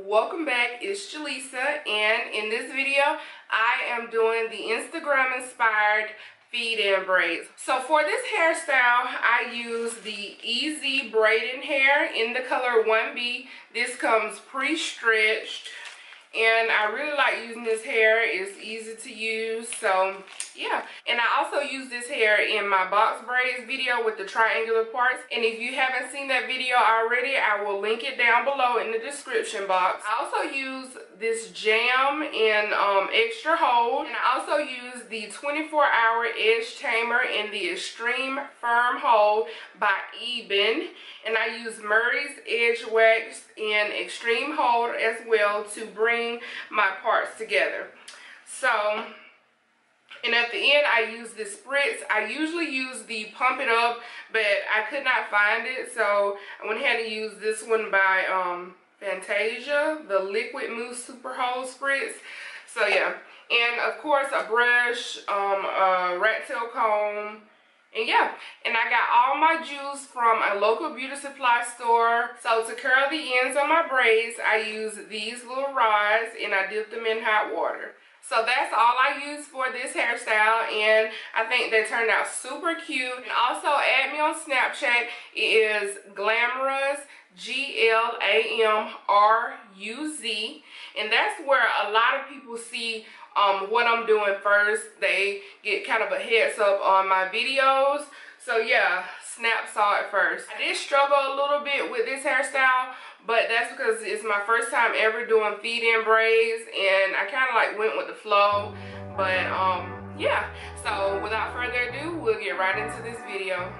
welcome back. It's Jelisa, and in this video I am doing the Instagram inspired feed in braids. So for this hairstyle I use the Easy Braiding Hair in the color 1B. This comes pre-stretched and I really like using this hair. It's easy to use, so yeah. And I also use this hair in my box braids video with the triangular parts, and if you haven't seen that video already, I will link it down below in the description box. I also use this jam in extra hold, and I also use the 24-hour edge tamer in the extreme firm hold by Ebin, and I use Murray's edge wax in extreme hold as well to bring my parts together. So, and at the end I use this spritz. I usually use the Pump It Up, but I could not find it, so I went ahead and used this one by Fantasia, the Liquid Mousse Super Hold Spritz. So yeah, and of course a brush, a rat tail comb, and yeah, and I got all my juice from a local beauty supply store. So to curl the ends on my braids, I use these little rods and I dip them in hot water. So that's all I use for this hairstyle, and I think they turned out super cute. And also add me on Snapchat. It is Glamorous, GLAMRUZ, and that's where a lot of people see what I'm doing first. They get kind of a heads up on my videos. So yeah, Snap saw it first. I did struggle a little bit with this hairstyle, but that's because it's my first time ever doing feed-in braids, and I kind of like went with the flow. But yeah, so without further ado, we'll get right into this video.